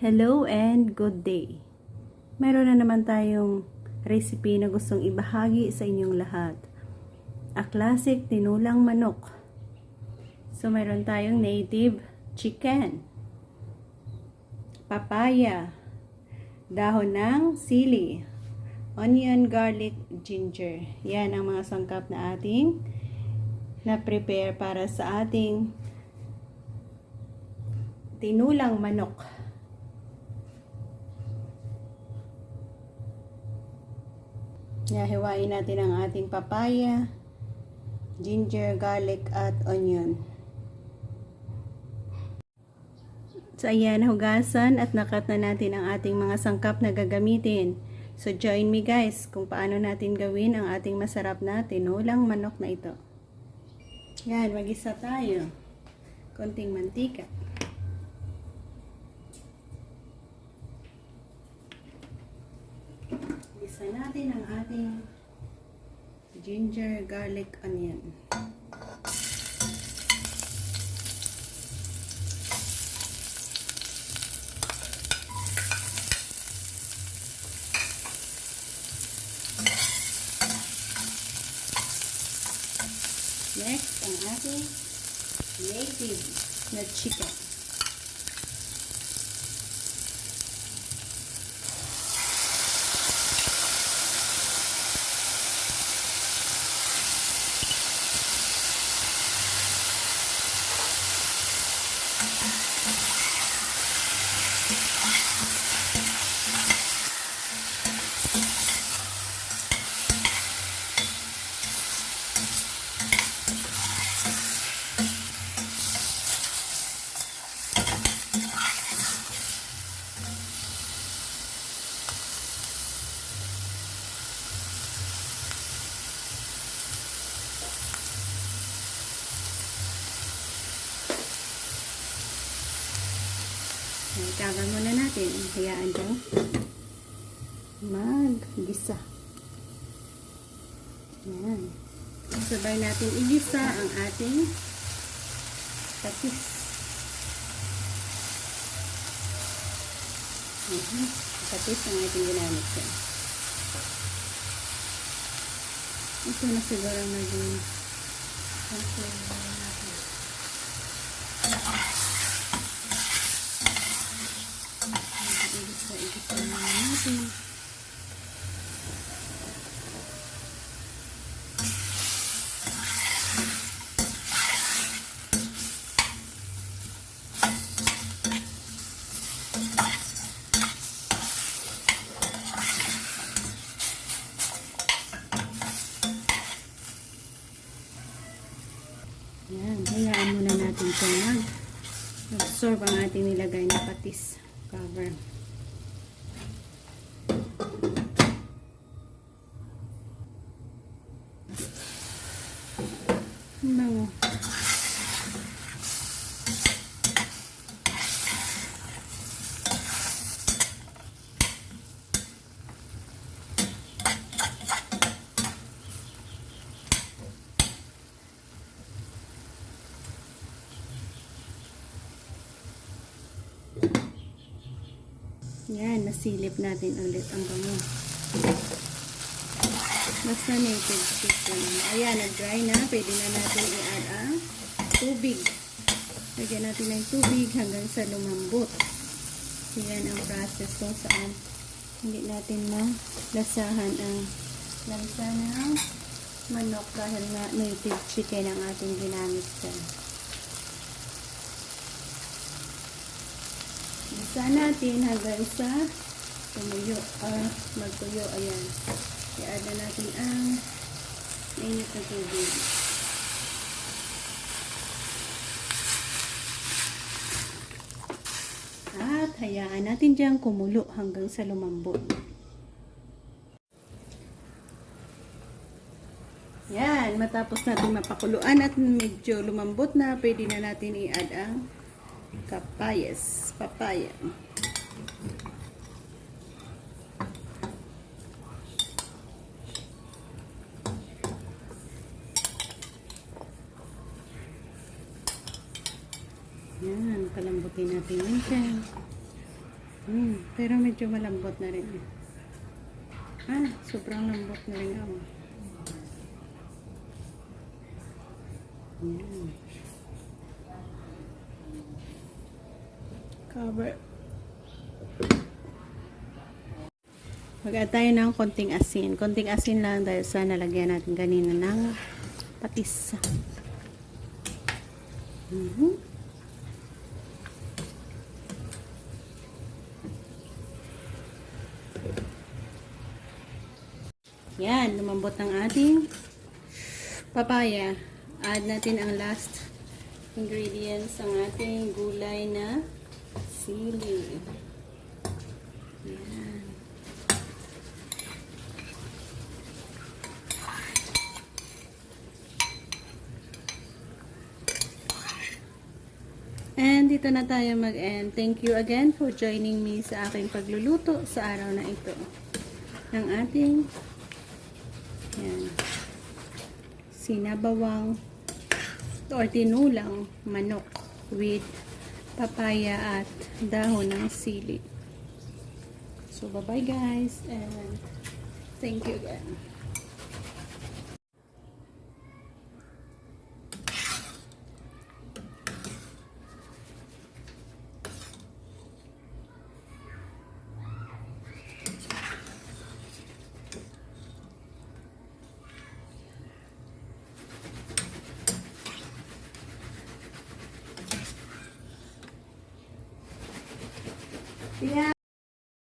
Hello and good day. Meron na naman tayong recipe na gustong ibahagi sa inyong lahat. A classic tinulang manok. So meron tayong native chicken, papaya, dahon ng sili, onion, garlic, ginger. Yan ang mga sangkap na ating na-prepare para sa ating tinulang manok. Hiwain natin ang ating papaya, ginger, garlic, at onion. So ayan, hugasan at nakat na natin ang ating mga sangkap na gagamitin. So join me guys kung paano natin gawin ang ating masarap na tinulang manok na ito. Yan, mag-isa tayo. Konting mantika. Isa natin ang ating ginger, garlic, onion. Next, ang ating native na chicken. Tagal muna natin. Hayaan dyan mag-gisa. Yan. Sabay natin igisa ang ating patis. Patis ang ating ginamit dyan. Ito na siguro naging yan, hayaan muna natin ito mag-absorb ang ating nilagay na patis. Cover. Bango. Yan, masilip natin ulit ang bango. Basta native chicken. Ayan, nag-dry na. Pwede na natin i-add ang tubig. Lagyan natin ng tubig hanggang sa lumambot. Yan ang process kung saan hindi natin malasahan ang lansa ng manok dahil na native chicken ang ating ginamit dyan. Isa natin hanggang sa tumuyo or magtuyo. Ayan. I-add na natin ang mainit na tubig. At hayaan natin dyan kumulo hanggang sa lumambot. Yan. Matapos natin mapakuluan at medyo lumambot na, pwede na natin i-add ang papaya. Yan, palambutin natin yan dyan. Pero medyo malambot na rin. Sobrang lambot na rin ako. Yan. Cover. Mag-add tayo ng konting asin. Konting asin lang dahil sa nalagyan natin kanina ng patis. Yan, lumambot ang ating papaya. Add natin ang last ingredients, ang ating gulay na sili. Yan. And dito na tayo mag-end. Thank you again for joining me sa aking pagluluto sa araw na ito. Ng ating sinabawang or tinulang manok with papaya at dahon ng sili. So, bye-bye guys and thank you again.